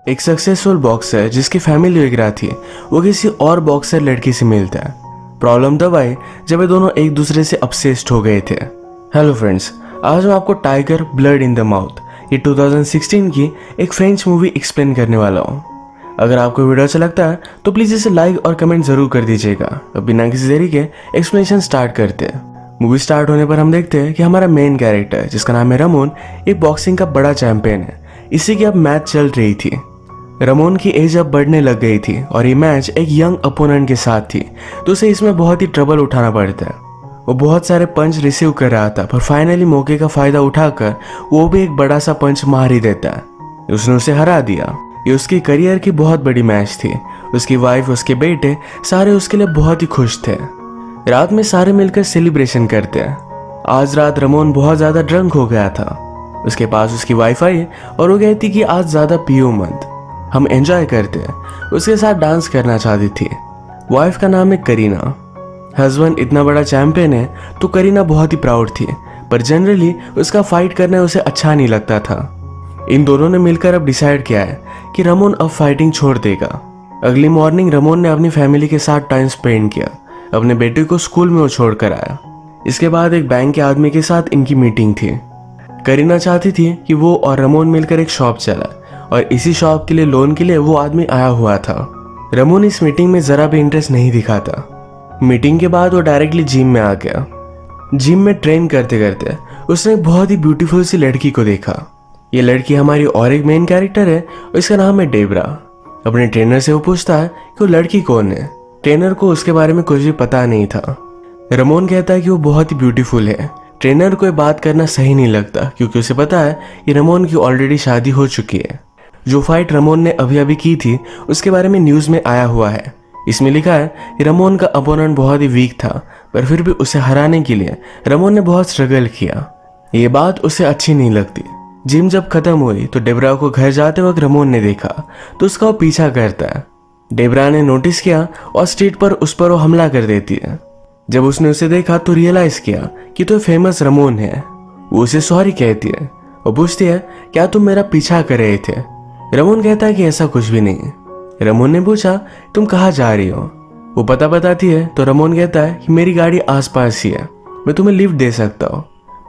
एक successful boxer जिसकी family वगैरह थी वो किसी और बॉक्सर लड़की से मिलता है। प्रॉब्लम तब आई जब ये दोनों एक दूसरे से obsessed हो गए थे। हेलो फ्रेंड्स, आज मैं आपको tiger blood in the mouth ये 2016 की एक फ्रेंच मूवी एक्सप्लेन करने वाला हूँ। अगर आपको वीडियो अच्छा लगता है तो प्लीज इसे लाइक और कमेंट जरूर कर दीजिएगा। अब बिना किसी देरी के एक्सप्लेनेशन स्टार्ट करते हैं। मूवी स्टार्ट होने पर हम देखते हैं कि हमारा मेन कैरेक्टर जिसका नाम है रमोन एक बॉक्सिंग का बड़ा चैंपियन है। इसी की अब मैच चल रही थी। रमोन की एज अब बढ़ने लग गई थी और ये मैच एक यंग अपोनेंट के साथ थी, तो उसे इसमें बहुत ही ट्रबल उठाना पड़ता है। वो बहुत सारे पंच रिसीव कर रहा था पर फाइनली मौके का फायदा उठाकर वो भी एक बड़ा सा पंच मार ही देता है। उसने उसे हरा दिया। ये उसकी करियर की बहुत बड़ी मैच थी। उसकी वाइफ, उसके बेटे सारे उसके लिए बहुत ही खुश थे। रात में सारे मिलकर सेलिब्रेशन करते हैं। आज रात रमोन बहुत ज्यादा ड्रंक हो गया था। उसके पास उसकी वाइफ आई और वो कहती कि आज ज्यादा पियो मत, हम एंजॉय करते हैं। उसके साथ डांस करना चाहती थी। वाइफ का नाम है करीना। हस्बैंड इतना बड़ा चैंपियन है तो करीना बहुत ही प्राउड थी, पर जनरली उसका फाइट करना उसे अच्छा नहीं लगता था। इन दोनों ने मिलकर अब डिसाइड किया है कि रमोन अब फाइटिंग छोड़ देगा। अगली मॉर्निंग रमोन ने अपनी फैमिली के साथ टाइम स्पेंड किया। अपने बेटे को स्कूल में वो छोड़ कर आया। इसके बाद एक बैंक के आदमी के साथ इनकी मीटिंग थी। करीना चाहती थी कि वो और रमोन मिलकर एक शॉप चला और इसी शॉप के लिए लोन के लिए वो आदमी आया हुआ था। रमोन इस मीटिंग में जरा भी इंटरेस्ट नहीं दिखाता। मीटिंग के बाद वो डायरेक्टली जिम में आ गया। जिम में ट्रेन करते करते उसने एक बहुत ही ब्यूटीफुल सी लड़की को देखा। ये लड़की हमारी और एक मेन कैरेक्टर है, इसका नाम है डेबरा। अपने ट्रेनर से वो पूछता है कि वो लड़की कौन है। ट्रेनर को उसके बारे में कुछ भी पता नहीं था। रमोन कहता है कि वो बहुत ही ब्यूटीफुल है। ट्रेनर को ये बात करना सही नहीं लगता क्योंकि उसे पता है कि रमोन की ऑलरेडी शादी हो चुकी है। जो फाइट रमोन ने अभी अभी की थी उसके बारे में न्यूज में आया हुआ है। इसमें लिखा है कि रमोन का अपोनेंट बहुत ही वीक था, पर फिर भी उसे हराने के लिए रमोन ने बहुत स्ट्रगल किया। ये बात उसे अच्छी नहीं लगती। जिम जब खत्म हुई तो डेबरा को घर जाते वक्त रमोन ने देखा तो उसका वो पीछा करता है। डेबरा ने नोटिस किया और स्ट्रीट पर उस पर वो हमला कर देती है। जब उसने उसे देखा तो रियलाइज किया कि तो फेमस रमोन है। वो उसे सॉरी कहती है और पूछती है क्या तुम मेरा पीछा कर रहे थे। रमोन कहता है कि ऐसा कुछ भी नहीं। रमोन ने पूछा तुम कहाँ जा रही हो। वो पता बताती है तो रमोन कहता है कि मेरी गाड़ी आसपास ही है, मैं तुम्हें लिफ्ट दे सकता हूँ,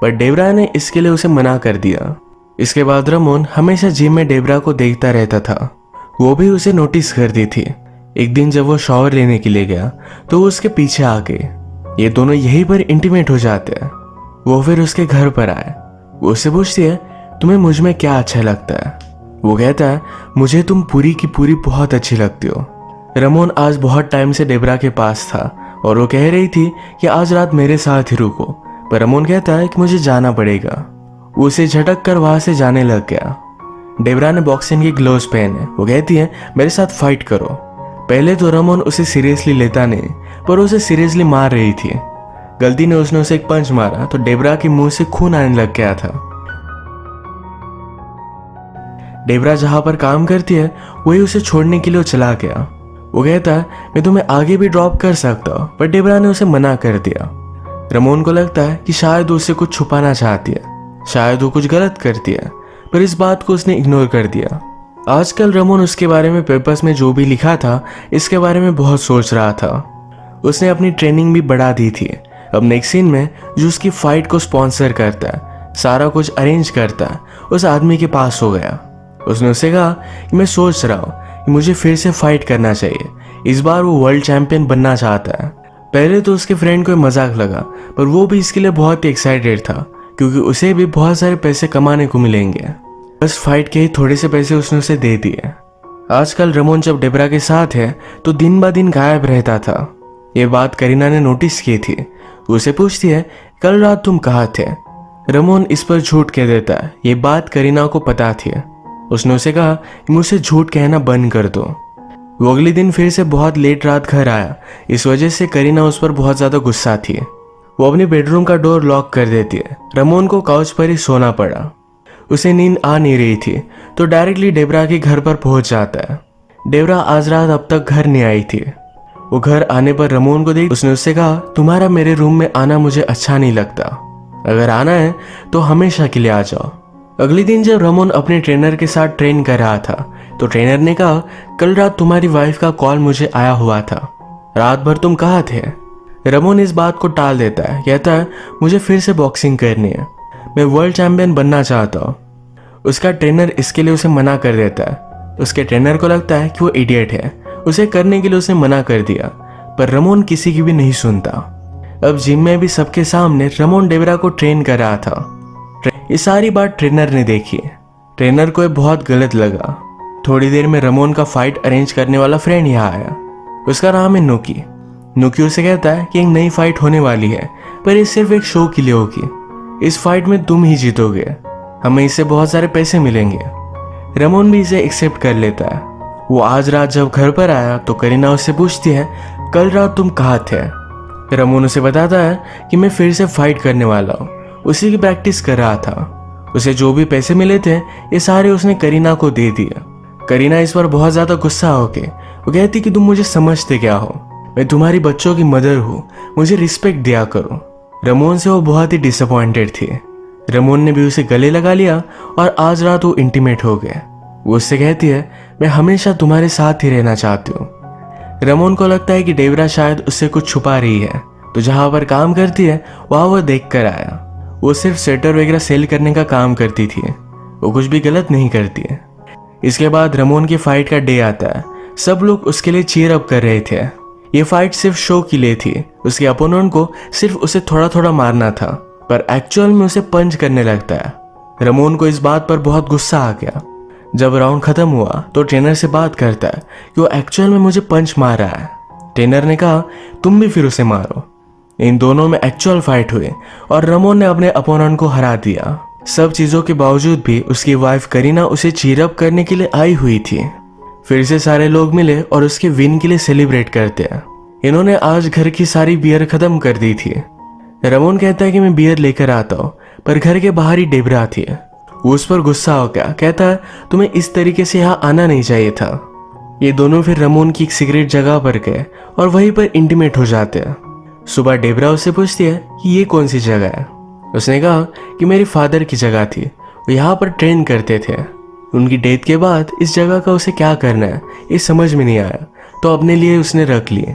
पर डेबरा ने इसके लिए उसे मना कर दिया। इसके बाद रमोन हमेशा जिम में डेबरा को देखता रहता था। वो भी उसे नोटिस करती थी। एक दिन जब वो शॉवर लेने के लिए गया तो वो उसके पीछे आ गई। ये दोनों यहीं पर इंटीमेट हो जाते हैं। वो फिर उसके घर पर आए। वो उससे पूछती है तुम्हें मुझ में क्या अच्छा लगता है। वो कहता है मुझे तुम पूरी की पूरी बहुत अच्छी लगती हो। रमोन आज बहुत टाइम से डेबरा के पास था और वो कह रही थी कि आज रात मेरे साथ ही रुको, पर रमोन कहता है कि मुझे जाना पड़ेगा। वो उसे झटक कर वहां से जाने लग गया। डेबरा ने बॉक्सिंग के ग्लोव्स पहने। वो कहती है मेरे साथ फाइट करो। पहले तो रमोन उसे सीरियसली लेता नहीं, पर उसे सीरियसली मार रही थी। गलती ने उसने उसे एक पंच मारा तो डेबरा के मुंह से खून आने लग गया था। डेबरा जहां पर काम करती है वही उसे छोड़ने के लिए चला गया। वो कहता है मैं तुम्हें आगे भी ड्रॉप कर सकता हूँ, पर डेबरा ने उसे मना कर दिया। रमोन को लगता है कि शायद उसे कुछ छुपाना चाहती है, शायद वो कुछ गलत करती है, पर इस बात को उसने इग्नोर कर दिया। आजकल रमोन उसके बारे में पेपर्स में जो भी लिखा था इसके बारे में बहुत सोच रहा था। उसने अपनी ट्रेनिंग भी बढ़ा दी थी। अब नेक्स्ट सीन में जो उसकी फाइट को स्पॉन्सर करता है, सारा कुछ अरेंज करता है, उस आदमी के पास हो गया। उसने उससे कहा कि मैं सोच रहा हूँ कि मुझे फिर से फाइट करना चाहिए। इस बार वो वर्ल्ड चैंपियन बनना चाहता है। पहले तो उसके फ्रेंड को मजाक लगा, पर वो भी इसके लिए बहुत ही एक्साइटेड था क्योंकि उसे भी बहुत सारे पैसे कमाने को मिलेंगे। बस फाइट के ही थोड़े से पैसे उसने उसे दे दिए। आजकल रमोन जब डेबरा के साथ है तो दिन ब दिन गायब रहता था। ये बात करीना ने नोटिस की थी। उसे पूछती है कल रात तुम कहाँ थे। रमोन इस पर झूठ कह देता है। ये बात करीना को पता थी। उसने उसे कहा कि मुझसे झूठ कहना बंद कर दो। वो अगले दिन फिर से बहुत लेट रात घर आया। इस वजह से करीना उस पर बहुत ज्यादा गुस्सा थी। वो अपनी बेडरूम का डोर लॉक कर देती है। रमोन को काउच पर ही सोना पड़ा। उसे नींद आ नहीं रही थी तो डायरेक्टली डेबरा के घर पर पहुंच जाता है। डेबरा आज रात अब तक घर नहीं आई थी। वो घर आने पर रमोन को देख उसने उससे कहा तुम्हारा मेरे रूम में आना मुझे अच्छा नहीं लगता, अगर आना है तो हमेशा के लिए आ जाओ। अगले दिन जब रमोन अपने ट्रेनर के साथ ट्रेन कर रहा था तो ट्रेनर ने कहा, कल रात तुम्हारी वाइफ का कॉल मुझे आया हुआ था, रात भर तुम कहाँ थे? रमोन इस बात को टाल देता है, कहता है मुझे फिर से बॉक्सिंग करनी है, मैं वर्ल्ड चैंपियन बनना चाहता हूँ। उसका ट्रेनर इसके लिए उसे मना कर देता है। उसके ट्रेनर को लगता है कि वो इडियट है, उसे करने के लिए उसने मना कर दिया, पर रमोन किसी की भी नहीं सुनता। अब जिम में भी सबके सामने रमोन डेबरा को ट्रेन कर रहा था। ये सारी बात ट्रेनर ने देखी। ट्रेनर को ये बहुत गलत लगा। थोड़ी देर में रमोन का फाइट अरेंज करने वाला फ्रेंड यहाँ आया। उसका नाम है नुकी। नुकी उसे कहता है कि एक नई फाइट होने वाली है, पर ये सिर्फ एक शो के लिए होगी। इस फाइट में तुम ही जीतोगे, हमें इससे बहुत सारे पैसे मिलेंगे। रमोन भी इसे एक्सेप्ट कर लेता है। वो आज रात जब घर पर आया तो करीना उससे पूछती है, कल रात तुम कहाँ थे? रमोन उसे बताता है कि मैं फिर से फाइट करने वाला हूँ, उसी की प्रैक्टिस कर रहा था। उसे जो भी पैसे मिले थे ये सारे उसने करीना को दे दिए। करीना इस बार बहुत ज्यादा गुस्सा होके वो कहती कि तुम मुझे समझते क्या हो, मैं तुम्हारी बच्चों की मदर हूँ, मुझे रिस्पेक्ट दिया करो। रमोन से वो बहुत ही डिसअपॉइंटेड थी। रमोन ने भी उसे गले लगा लिया और आज रात वो इंटीमेट हो गए। वो उससे कहती है, मैं हमेशा तुम्हारे साथ ही रहना चाहती हूँ। रमोन को लगता है कि डेबरा शायद उससे कुछ छुपा रही है, तो जहाँ पर काम करती है वहाँ वो देख कर आया। वो सिर्फ स्वेटर वगैरह सेल करने का काम करती थी, वो कुछ भी गलत नहीं करती है। इसके बाद रमोन की फाइट का डे आता है। सब लोग उसके लिए चीयर अप कर रहे थे। ये फाइट सिर्फ शो के लिए थी। उसके अपोनेंट को सिर्फ उसे थोड़ा थोड़ा मारना था, पर एक्चुअल में उसे पंच करने लगता है। रमोन को इस बात पर बहुत गुस्सा आ गया। जब राउंड खत्म हुआ तो ट्रेनर से बात करता है कि वो एक्चुअल में मुझे पंच मार रहा है। ट्रेनर ने कहा, तुम भी फिर उसे मारो। इन दोनों में एक्चुअल फाइट हुई और रमोन ने अपने अपोनेंट को हरा दिया। सब चीजों के बावजूद भी उसकी वाइफ करीना उसे चीयर अप करने के लिए आई हुई थी। फिर से सारे लोग मिले और उसके विन के लिए सेलिब्रेट करते हैं। इन्होंने आज घर की सारी बियर खत्म कर दी थी। रमोन कहता है कि मैं बियर लेकर आता हूँ, पर घर के बाहर ही डेबरा थी। वो उस पर गुस्सा हो गया, कहता है तुम्हें इस तरीके से यहाँ आना नहीं चाहिए था। ये दोनों फिर रमोन की एक सीक्रेट जगह पर गए और वहीं पर इंटीमेट हो जाते हैं। सुबह डेबरा उससे पूछती है कि ये कौन सी जगह है। उसने कहा कि मेरे फादर की जगह थी, वो यहाँ पर ट्रेन करते थे। उनकी डेथ के बाद इस जगह का उसे क्या करना है ये समझ में नहीं आया, तो अपने लिए उसने रख ली।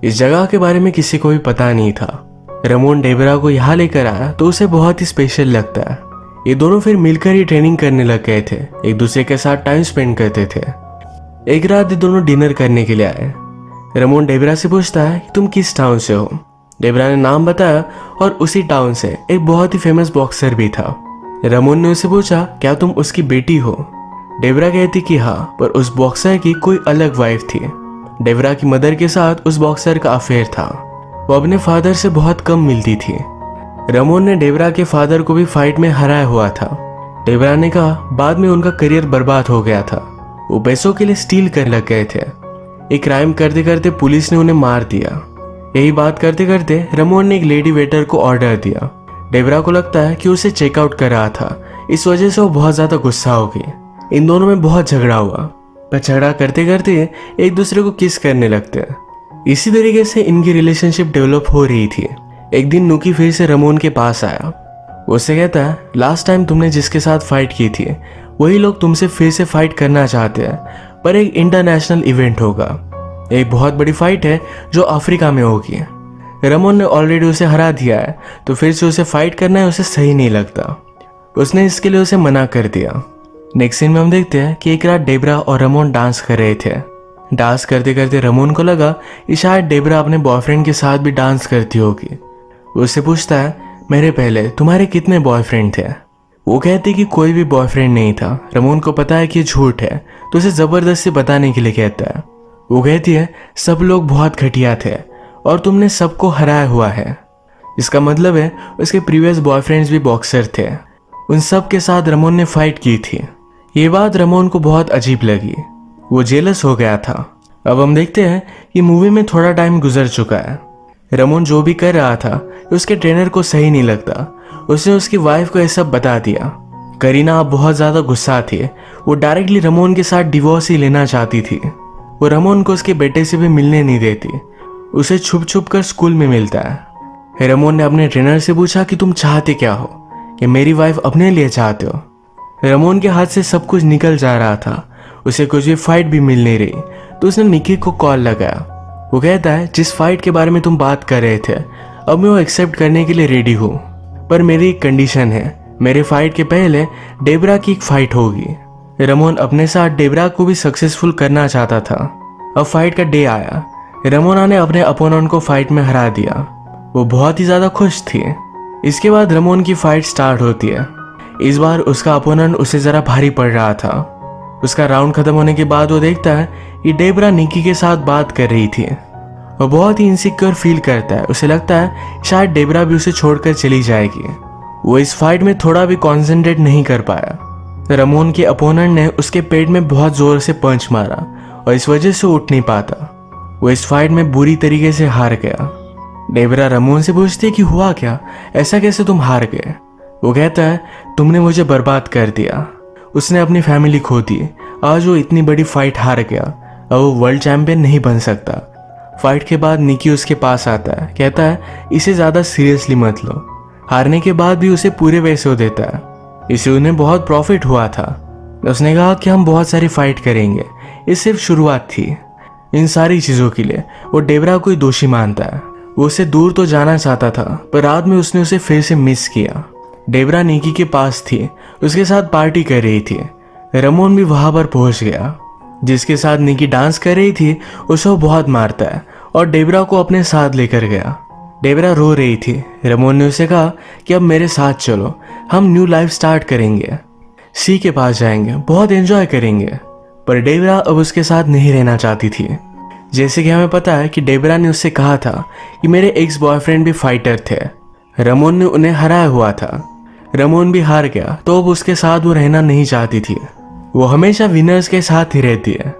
इस जगह के बारे में किसी को भी पता नहीं था। रमोन डेबरा को यहाँ लेकर आया तो उसे बहुत ही स्पेशल लगता है। ये दोनों फिर मिलकर ही ट्रेनिंग करने लग गए थे, एक दूसरे के साथ टाइम स्पेंड करते थे। एक रात ये दोनों डिनर करने के लिए आए। रमोन डेबरा से पूछता है कि तुम किस टाउन से हो। डेबरा ने नाम बताया और उसी टाउन से एक बहुत ही फेमस बॉक्सर भी था। रमोन ने उसे पूछा, क्या तुम उसकी बेटी हो? डेबरा कहती कि हाँ, पर उस बॉक्सर की कोई अलग वाइफ थी। डेबरा की मदर के साथ उस बॉक्सर का अफेयर था। वो अपने फादर से बहुत कम मिलती थी। रमोन ने डेबरा के फादर को भी फाइट में हराया हुआ था। डेबरा ने कहा बाद में उनका करियर बर्बाद हो गया था, वो पैसों के लिए स्टील करने लग गए थे। एक क्राइम करते करते पुलिस ने उन्हें मार दिया। यही बात करते करते रमोन ने एक लेडी वेटर को ऑर्डर दिया। डेबरा को लगता है कि उसे चेकआउट कर रहा था, इस वजह से वो बहुत ज्यादा गुस्सा हो गई। इन दोनों में बहुत झगड़ा हुआ, पर झगड़ा करते करते एक दूसरे को किस करने लगते हैं। इसी तरीके से इनकी रिलेशनशिप डेवलप हो रही थी। एक दिन नुकी फिर से रमोन के पास आया। वो उससे कहता है, लास्ट टाइम तुमने जिसके साथ फाइट की थी वही लोग तुमसे फिर से फाइट करना चाहते हैं, पर एक इंटरनेशनल इवेंट होगा। एक बहुत बड़ी फाइट है जो अफ्रीका में होगी। रमोन ने ऑलरेडी उसे हरा दिया है, तो फिर से उसे फाइट करना है उसे सही नहीं लगता। उसने इसके लिए उसे मना कर दिया। नेक्स्ट सीन में हम देखते हैं कि एक रात डेबरा और रमोन डांस कर रहे थे। डांस करते करते रमोन को लगा कि शायद डेबरा अपने बॉयफ्रेंड के साथ भी डांस करती होगी। उससे पूछता है, मेरे पहले तुम्हारे कितने बॉयफ्रेंड थे? वो कहती कि कोई भी बॉयफ्रेंड नहीं था। रमोन को पता है कि ये झूठ है, तो उसे जबरदस्ती बताने के लिए कहता है। वो कहती है, सब लोग बहुत घटिया थे और तुमने सबको हराया हुआ है। इसका मतलब है उसके प्रीवियस बॉयफ्रेंड्स भी बॉक्सर थे। उन सब के साथ रमोन ने फाइट की थी। ये बात रमोन को बहुत अजीब लगी। वो जेलस हो गया था। अब हम देखते हैं कि मूवी में थोड़ा टाइम गुजर चुका है। रमोन जो भी कर रहा था उसके ट्रेनर को सही नहीं लगता। उसने उसकी वाइफ को यह सब बता दिया। करीना अब बहुत ज्यादा गुस्सा थी। वो डायरेक्टली रमोन के साथ डिवोर्स ही लेना चाहती थी। वो रमोन को उसके बेटे से भी मिलने नहीं देती, उसे छुप छुप कर स्कूल में मिलता है। रमोन ने अपने ट्रेनर से पूछा कि तुम चाहते क्या हो, कि मेरी वाइफ अपने लिए चाहते हो? रमोन के हाथ से सब कुछ निकल जा रहा था। उसे कुछ भी फाइट भी मिल नहीं रही, तो उसने निकी को कॉल लगाया। वो कहता है जिस फाइट के बारे में तुम बात कर रहे थे, अब मैं वो एक्सेप्ट करने के लिए रेडी हूँ, पर मेरी एक कंडीशन है, मेरे फाइट के पहले डेबरा की एक फाइट होगी। रमोन अपने साथ डेबरा को भी सक्सेसफुल करना चाहता था। अब फाइट का डे आया। रमोना ने अपने अपोनेंट को फाइट में हरा दिया। वो बहुत ही ज्यादा खुश थी। इसके बाद रमोन की फाइट स्टार्ट होती है। इस बार उसका अपोनेंट उसे जरा भारी पड़ रहा था। उसका राउंड खत्म होने के बाद वो देखता है कि डेबरा निकी के साथ बात कर रही थी। वो बहुत ही इनसिक्योर फील करता है। उसे लगता है शायद डेबरा भी उसे छोड़कर चली जाएगी। वो इस फाइट में थोड़ा भी कॉन्सेंट्रेट नहीं कर पाया। रमोन के अपोनेंट ने उसके पेट में बहुत जोर से पंच मारा और इस वजह से उठ नहीं पाता। वो इस फाइट में बुरी तरीके से हार गया। डेबरा रमोन से पूछती है कि हुआ क्या, ऐसा कैसे तुम हार गए। वो कहता है तुमने मुझे बर्बाद कर दिया। उसने अपनी फैमिली खो दी। आज वो इतनी बड़ी फाइट हार गया, अब वो वर्ल्ड चैंपियन नहीं बन सकता। फाइट के बाद निकी उसके पास आता है, कहता है इसे ज्यादा सीरियसली मत लो। हारने के बाद भी उसे पूरे पैसे वो देता है। इससे उन्हें बहुत प्रॉफिट हुआ था। उसने कहा कि हम बहुत सारी फाइट करेंगे, ये सिर्फ शुरुआत थी। इन सारी चीजों के लिए वो डेबरा को ही दोषी मानता है। वो उसे दूर तो जाना चाहता था, पर रात में उसने उसे फिर से मिस किया। डेबरा निकी के पास थी, उसके साथ पार्टी कर रही थी। रमोन भी वहां पर पहुंच गया। जिसके साथ निकी डांस कर रही थी उसे वो बहुत मारता है और डेबरा को अपने साथ लेकर गया। डेबरा रो रही थी। रमोन ने उसे कहा कि अब मेरे साथ चलो, हम न्यू लाइफ स्टार्ट करेंगे, सी के पास जाएंगे, बहुत एंजॉय करेंगे। पर डेबरा अब उसके साथ नहीं रहना चाहती थी। जैसे कि हमें पता है कि डेबरा ने उससे कहा था कि मेरे एक्स बॉयफ्रेंड भी फाइटर थे, रमोन ने उन्हें हराया हुआ था। रमोन भी हार गया, तो अब उसके साथ वो रहना नहीं चाहती थी। वो हमेशा विनर्स के साथ ही रहती है।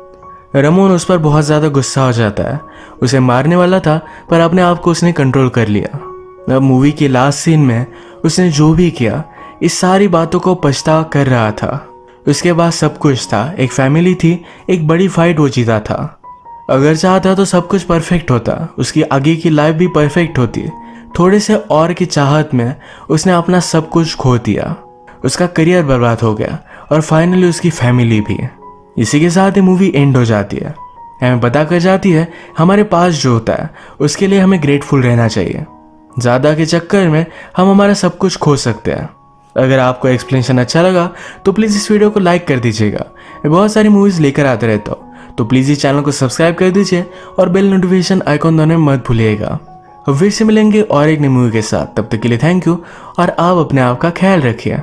रमोन उस पर बहुत ज्यादा गुस्सा हो जाता है। उसे मारने वाला था, पर अपने आप को उसने कंट्रोल कर लिया। अब मूवी के लास्ट सीन में उसने जो भी किया, इस सारी बातों को पछता कर रहा था। उसके बाद सब कुछ था, एक फैमिली थी, एक बड़ी फाइट वो जीता था। अगर चाहता तो सब कुछ परफेक्ट होता, उसकी आगे की लाइफ भी परफेक्ट होती। थोड़े से और की चाहत में उसने अपना सब कुछ खो दिया। उसका करियर बर्बाद हो गया और फाइनली उसकी फैमिली भी। इसी के साथ ही मूवी एंड हो जाती है। हमें पता कर जाती है हमारे पास जो होता है उसके लिए हमें ग्रेटफुल रहना चाहिए। ज़्यादा के चक्कर में हम हमारा सब कुछ खो सकते हैं। अगर आपको एक्सप्लेनेशन अच्छा लगा तो प्लीज़ इस वीडियो को लाइक कर दीजिएगा। मैं बहुत सारी मूवीज़ लेकर आते रहता हूँ, तो प्लीज़ इस चैनल को सब्सक्राइब कर दीजिए और बेल नोटिफिकेशन आइकॉन दबाना मत भूलिएगा। फिर से मिलेंगे और एक नई मूवी के साथ। तब तक के लिए थैंक यू और आप अपने आप का ख्याल रखिए।